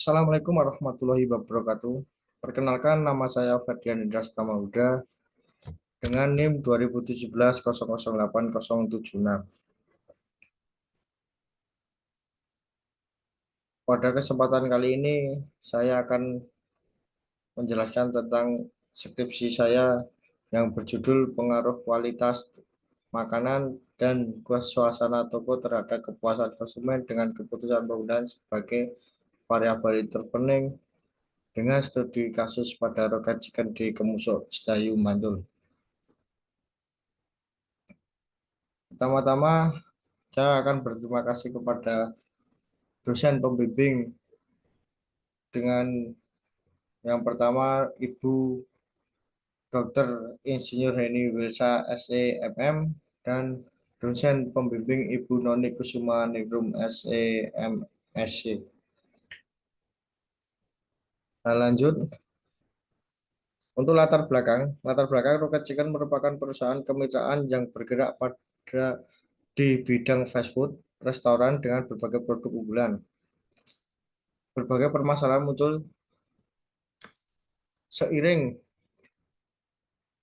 Assalamualaikum warahmatullahi wabarakatuh. Perkenalkan, nama saya Ferdian Indra Stamauda dengan NIM 2017008076. Pada kesempatan kali ini, saya akan menjelaskan tentang skripsi saya yang berjudul Pengaruh Kualitas Makanan dan Suasana Toko terhadap Kepuasan Konsumen dengan Keputusan Penggunaan sebagai Variabel Intervening dengan studi kasus pada Rokat Chicken di Kemusuk, Sedayu, Bantul. Pertama-tama, saya akan berterima kasih kepada dosen pembimbing dengan yang pertama Ibu Dr. Insinyur Heni Wilsa SEMM dan dosen pembimbing Ibu Noni Kusuma Ningrum SEMSC. Nah, lanjut untuk latar belakang Rocket Chicken merupakan perusahaan kemitraan yang bergerak pada di bidang fast food, restoran dengan berbagai produk unggulan. Berbagai permasalahan muncul seiring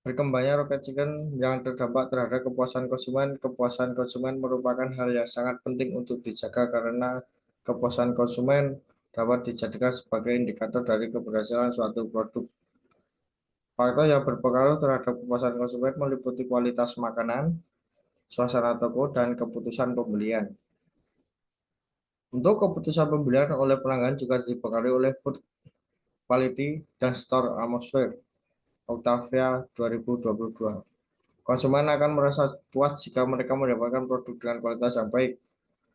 berkembangnya Rocket Chicken yang terdampak terhadap kepuasan konsumen. Kepuasan konsumen merupakan hal yang sangat penting untuk dijaga karena kepuasan konsumen dapat dijadikan sebagai indikator dari keberhasilan suatu produk. Faktor yang berpengaruh terhadap kepuasan konsumen meliputi kualitas makanan, suasana toko, dan keputusan pembelian. Untuk keputusan pembelian oleh pelanggan juga dipengaruhi oleh food quality dan store atmosphere. Octavia 2022. Konsumen akan merasa puas jika mereka mendapatkan produk dengan kualitas yang baik.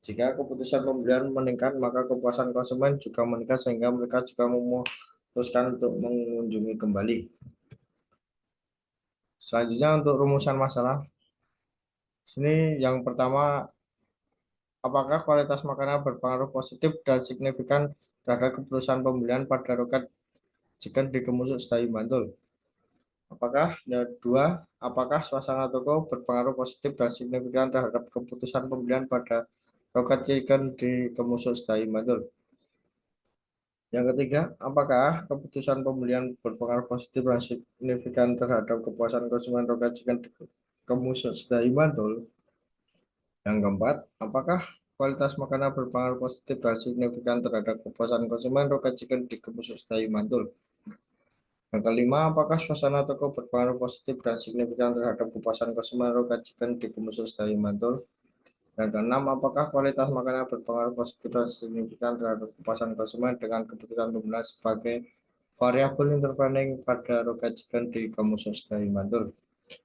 Jika keputusan pembelian meningkat, maka kepuasan konsumen juga meningkat sehingga mereka juga memutuskan untuk mengunjungi kembali. Selanjutnya untuk rumusan masalah. Sini yang pertama, apakah kualitas makanan berpengaruh positif dan signifikan terhadap keputusan pembelian pada Roket Chicken di Kemusuk, Sedayu, Bantul? Apakah suasana toko berpengaruh positif dan signifikan terhadap keputusan pembelian pada Roket Chicken di Kemusuk, Sedayu, Bantul? Yang ketiga, apakah keputusan pembelian berpengaruh positif dan signifikan terhadap kepuasan konsumen Roket Chicken di Kemusuk, Sedayu, Bantul? Yang keempat, apakah kualitas makanan berpengaruh positif dan signifikan terhadap kepuasan konsumen Roket Chicken di Kemusuk, Sedayu, Bantul? Yang kelima, apakah suasana toko berpengaruh positif dan signifikan terhadap kepuasan konsumen Roket Chicken di Kemusuk, Sedayu, Bantul? Yang keenam, apakah kualitas makanan berpengaruh positif dan signifikan terhadap kepuasan konsumen dengan keputusan pembelian sebagai variabel intervening pada Roket Chicken di Kemusuk, Sedayu, Bantul?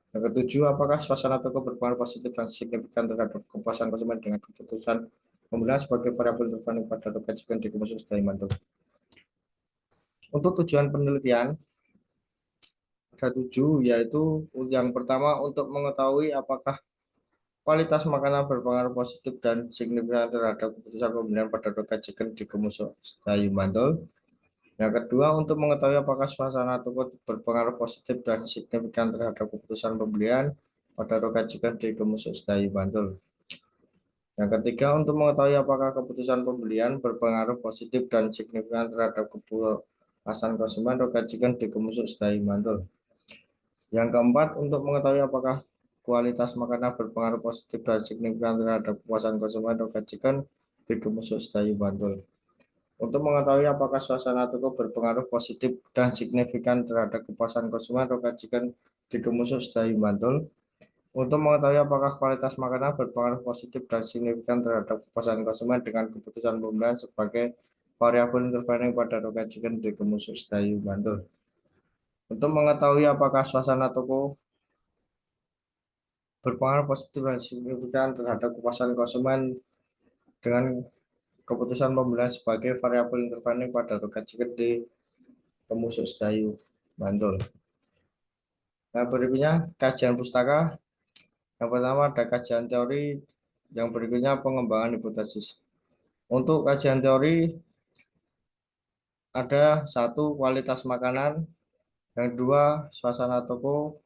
Yang ketujuh, apakah suasana toko berpengaruh positif dan signifikan terhadap kepuasan konsumen dengan keputusan pembelian sebagai variabel intervening pada Roket Chicken di Kemusuk, Sedayu, Bantul? Untuk tujuan penelitian, ada 7, yaitu yang pertama untuk mengetahui apakah kualitas makanan berpengaruh positif dan signifikan terhadap keputusan pembelian pada Roket Chicken di Kemusuk, Sedayu, Bantul. Yang kedua, untuk mengetahui apakah suasana toko berpengaruh positif dan signifikan terhadap keputusan pembelian pada Roket Chicken di Kemusuk, Sedayu, Bantul. Yang ketiga, untuk mengetahui apakah keputusan pembelian berpengaruh positif dan signifikan terhadap kepuasan konsumen Roket Chicken di Kemusuk, Sedayu, Bantul. Yang keempat, untuk mengetahui apakah kualitas makanan berpengaruh positif dan signifikan terhadap kepuasan konsumen Roket Chicken di Kemusuk, Sedayu, Bantul. Untuk mengetahui apakah suasana toko berpengaruh positif dan signifikan terhadap kepuasan konsumen Roket Chicken di Kemusuk, Sedayu, Bantul. Untuk mengetahui apakah kualitas makanan berpengaruh positif dan signifikan terhadap kepuasan konsumen dengan keputusan pembelian sebagai variabel intervening pada Roket Chicken di Kemusuk, Sedayu, Bantul. Untuk mengetahui apakah suasana toko berpengaruh positif dan signifikan terhadap kepuasan konsumen dengan keputusan pembelian sebagai variabel intervening pada Roket Chicken di Kemusuk, Sedayu, Bantul. Nah, berikutnya kajian pustaka. Yang pertama ada kajian teori, yang berikutnya pengembangan hipotesis. Untuk kajian teori ada 1, kualitas makanan, yang 2, suasana toko,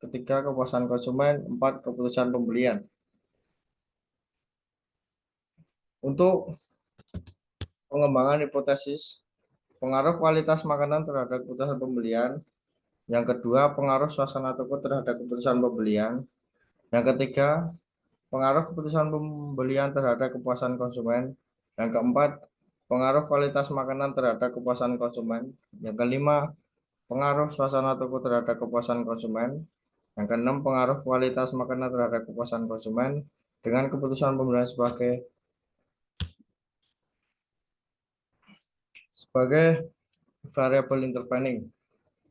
ketiga, kepuasan konsumen, 4, keputusan pembelian. Untuk pengembangan hipotesis, pengaruh kualitas makanan terhadap keputusan pembelian. Yang kedua, pengaruh suasana toko terhadap keputusan pembelian. Yang ketiga, pengaruh keputusan pembelian terhadap kepuasan konsumen. Yang keempat, pengaruh kualitas makanan terhadap kepuasan konsumen. Yang kelima, pengaruh suasana toko terhadap kepuasan konsumen. Yang keenam, pengaruh kualitas makanan terhadap kepuasan konsumen dengan keputusan pembelian sebagai variabel intervening.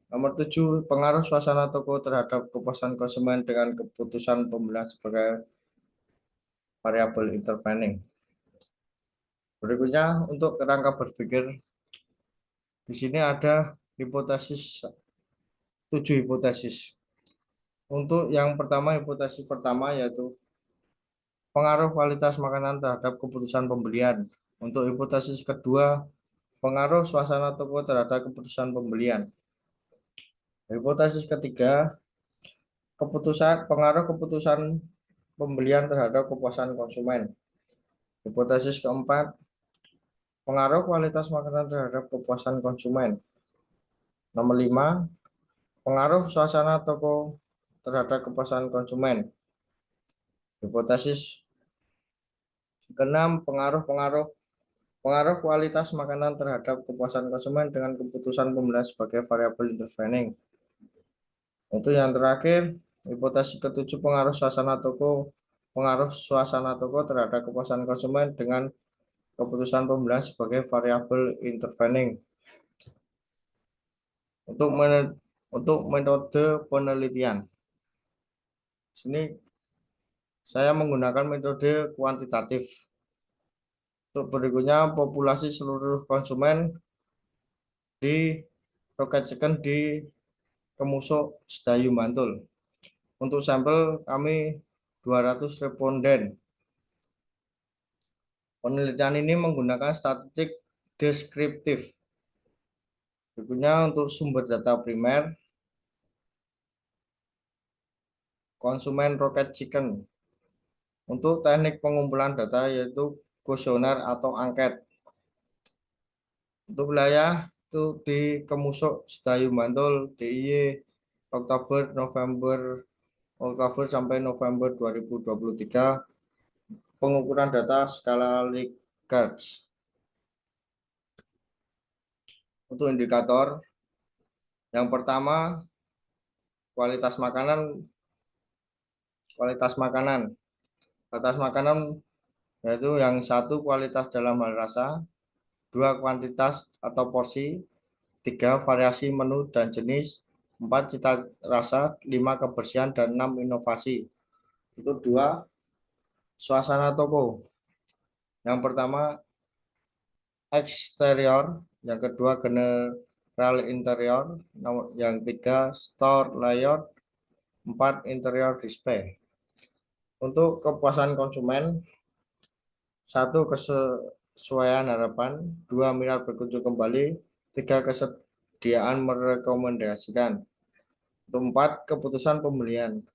Nomor 7, pengaruh suasana toko terhadap kepuasan konsumen dengan keputusan pembelian sebagai variabel intervening. Berikutnya, untuk kerangka berpikir, di sini ada hipotesis 7 hipotesis. Untuk yang pertama, hipotesis pertama yaitu pengaruh kualitas makanan terhadap keputusan pembelian. Untuk hipotesis kedua, pengaruh suasana toko terhadap keputusan pembelian. Hipotesis ketiga, pengaruh keputusan pembelian terhadap kepuasan konsumen. Hipotesis keempat, pengaruh kualitas makanan terhadap kepuasan konsumen. Nomor 5, pengaruh suasana toko terhadap kepuasan konsumen. Hipotesis keenam, pengaruh kualitas makanan terhadap kepuasan konsumen dengan keputusan pembelian sebagai variabel intervening. Untuk yang terakhir, hipotesis ketujuh, pengaruh suasana toko terhadap kepuasan konsumen dengan keputusan pembelian sebagai variabel intervening. Untuk metode penelitian, sini saya menggunakan metode kuantitatif. Untuk berikutnya, populasi seluruh konsumen di Rocket Chicken di Kemusuk, Sedayu, Bantul. Untuk sampel kami 200 responden. Penelitian ini menggunakan statistik deskriptif. Berikutnya untuk sumber data primer, konsumen Rocket Chicken. Untuk teknik pengumpulan data yaitu kuesioner atau angket. Untuk wilayah itu di Kemusuk, Sedayu, Bantul, DIY Oktober sampai November 2023, pengukuran data skala Likert. Untuk indikator, yang pertama kualitas makanan. Kualitas makanan yaitu yang satu, kualitas dalam hal rasa, dua, kuantitas atau porsi, tiga, variasi menu dan jenis, empat, cita rasa, lima, kebersihan, dan enam, inovasi. Itu dua, suasana toko. Yang pertama eksterior, yang kedua general interior, yang tiga store layout, empat, interior display. Untuk kepuasan konsumen, satu, kesesuaian harapan, dua, minat berkunjung kembali, tiga, kesediaan merekomendasikan. Untuk empat, keputusan pembelian,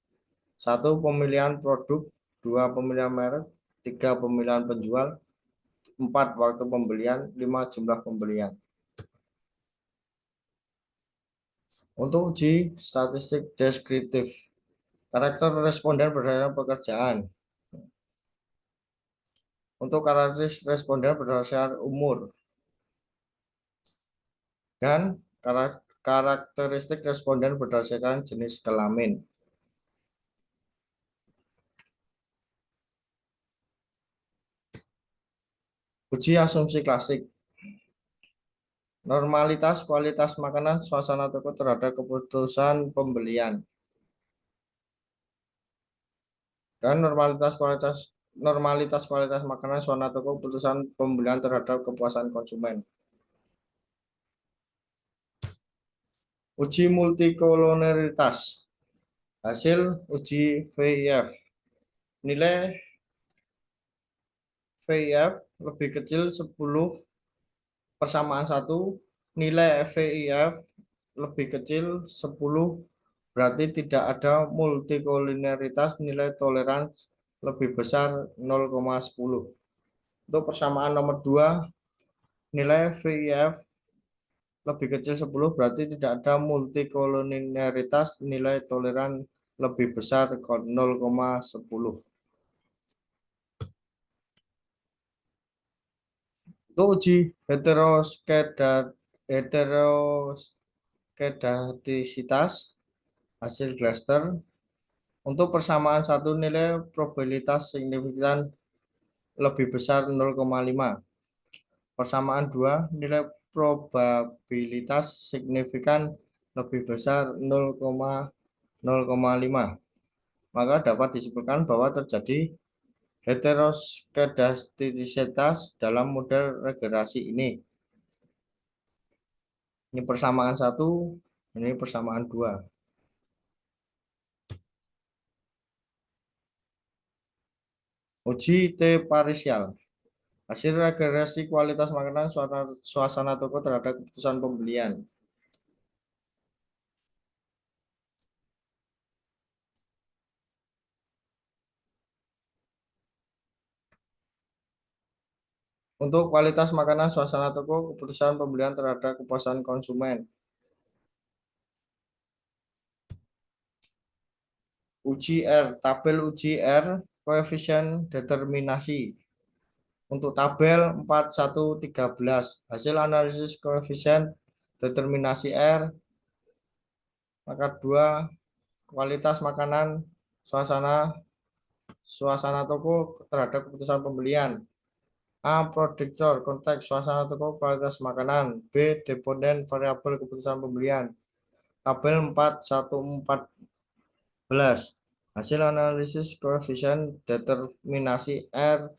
satu, pemilihan produk, dua, pemilihan merek, tiga, pemilihan penjual, empat, waktu pembelian, lima, jumlah pembelian. Untuk uji statistik deskriptif, karakter responden berdasarkan pekerjaan. Untuk karakteristik responden berdasarkan umur dan karakteristik responden berdasarkan jenis kelamin. Uji asumsi klasik. Normalitas kualitas makanan suasana toko terhadap keputusan pembelian. Dan normalitas kualitas makanan suasana toko keputusan pembelian terhadap kepuasan konsumen. Uji multikoloneritas. Hasil uji VIF. Nilai VIF lebih kecil 10 persamaan 1. Nilai VIF lebih kecil 10 berarti tidak ada multikoloneritas. Nilai toleransi lebih besar 0,10. Untuk persamaan nomor 2, nilai VIF lebih kecil 10 berarti tidak ada multikolinialitas, nilai toleran lebih besar 0,10. Untuk uji heteroskedastisitas hasil cluster untuk persamaan satu nilai probabilitas signifikan lebih besar 0,5. Persamaan dua nilai probabilitas signifikan lebih besar 0,05. Maka dapat disimpulkan bahwa terjadi heteroskedastisitas dalam model regresi ini. Ini persamaan satu, ini persamaan dua. Uji T parsial. Hasil regresi kualitas makanan suasana toko terhadap keputusan pembelian. Untuk kualitas makanan suasana toko, keputusan pembelian terhadap kepuasan konsumen. Uji R, tabel uji R, koefisien determinasi. Untuk tabel 4113, hasil analisis koefisien determinasi R, maka 2, kualitas makanan suasana toko terhadap keputusan pembelian. A. Prediktor konteks suasana toko kualitas makanan. B. Deponen variabel keputusan pembelian. Tabel 4114. Hasil analisis koefisien determinasi R.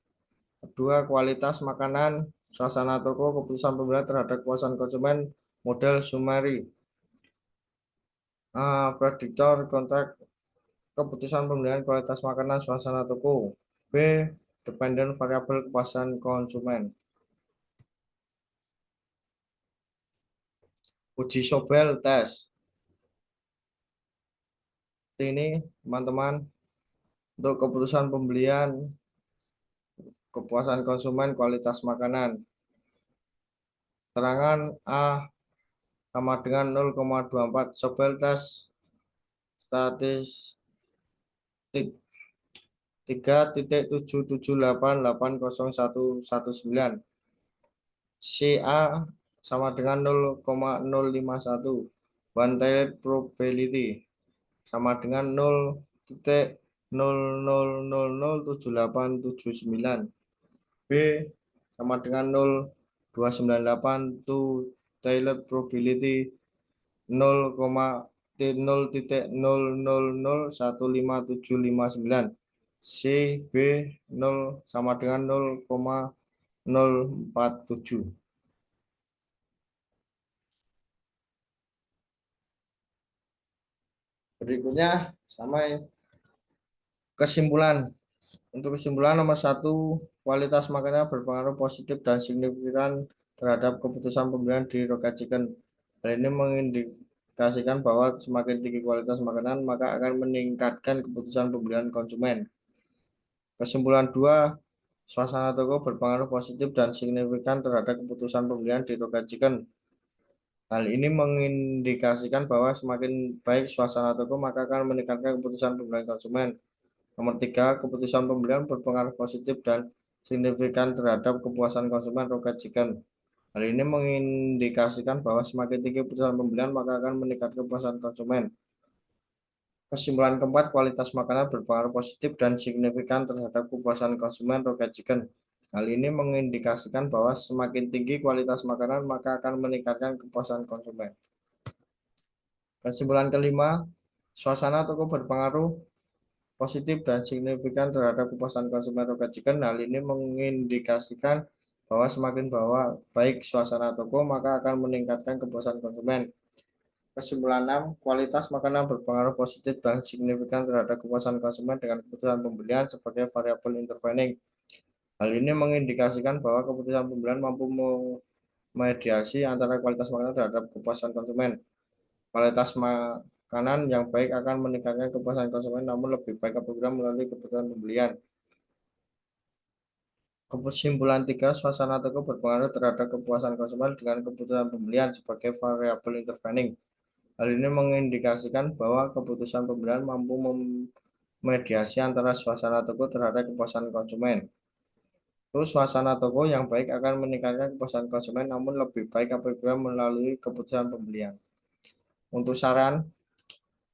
Kedua, kualitas makanan suasana toko keputusan pembelian terhadap kepuasan konsumen model summary. A. Prediktor konteks keputusan pembelian kualitas makanan suasana toko. B. Dependent variabel kepuasan konsumen. Uji Sobel tes. Ini teman-teman untuk keputusan pembelian kepuasan konsumen kualitas makanan. Terangan A sama dengan 0,24. Sobel tes statistik 3.7788019. CA sama dengan 0,051. One tailed probability sama dengan 0,00007879. B sama dengan 0,298. Two tailed probability 0,0001579. C, B 0 sama dengan 0,047. Berikutnya sama kesimpulan. Untuk kesimpulan nomor 1, kualitas makanan berpengaruh positif dan signifikan terhadap keputusan pembelian di Rocket Chicken. Hal ini mengindikasikan bahwa semakin tinggi kualitas makanan, maka akan meningkatkan keputusan pembelian konsumen. Kesimpulan 2, suasana toko berpengaruh positif dan signifikan terhadap keputusan pembelian di Rocket Chicken. Hal ini mengindikasikan bahwa semakin baik suasana toko, maka akan meningkatkan keputusan pembelian konsumen. Nomor 3, keputusan pembelian berpengaruh positif dan signifikan terhadap kepuasan konsumen Rocket Chicken. Hal ini mengindikasikan bahwa semakin tinggi keputusan pembelian, maka akan meningkatkan kepuasan konsumen. Kesimpulan keempat, kualitas makanan berpengaruh positif dan signifikan terhadap kepuasan konsumen Rocket Chicken. Hal ini mengindikasikan bahwa semakin tinggi kualitas makanan, maka akan meningkatkan kepuasan konsumen. Kesimpulan kelima, suasana toko berpengaruh positif dan signifikan terhadap kepuasan konsumen Rocket Chicken. Hal ini mengindikasikan bahwa semakin baik suasana toko, maka akan meningkatkan kepuasan konsumen. Kesimpulan 6, kualitas makanan berpengaruh positif dan signifikan terhadap kepuasan konsumen dengan keputusan pembelian sebagai variabel intervening. Hal ini mengindikasikan bahwa keputusan pembelian mampu memediasi antara kualitas makanan terhadap kepuasan konsumen. Kualitas makanan yang baik akan meningkatkan kepuasan konsumen, namun lebih baik apabila melalui keputusan pembelian. Kesimpulan 3, suasana toko berpengaruh terhadap kepuasan konsumen dengan keputusan pembelian sebagai variabel intervening. Hal ini mengindikasikan bahwa keputusan pembelian mampu memediasi antara suasana toko terhadap kepuasan konsumen. Terus suasana toko yang baik akan meningkatkan kepuasan konsumen, namun lebih baik apabila melalui keputusan pembelian. Untuk saran,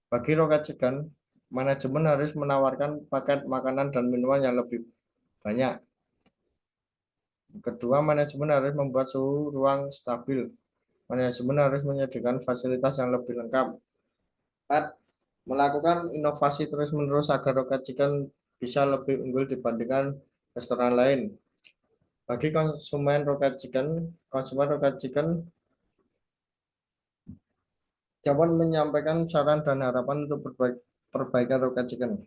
bagi Rocket Chicken, manajemen harus menawarkan paket makanan dan minuman yang lebih banyak. Kedua, manajemen harus membuat suhu ruang stabil. Manajemen harus menyediakan fasilitas yang lebih lengkap. 4. Melakukan inovasi terus-menerus agar Rocket Chicken bisa lebih unggul dibandingkan restoran lain. Bagi konsumen Rocket Chicken dapat menyampaikan saran dan harapan untuk perbaikan Rocket Chicken.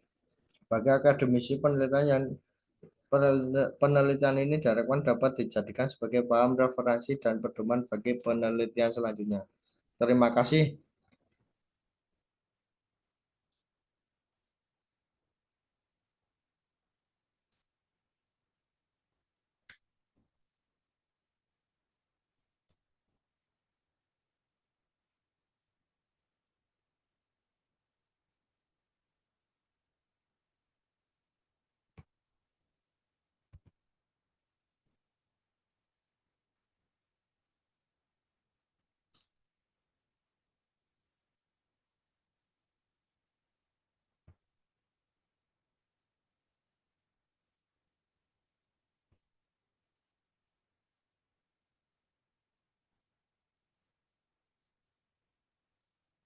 Bagi akademisi, penelitian ini diharapkan dapat dijadikan sebagai bahan referensi dan pedoman bagi penelitian selanjutnya. Terima kasih.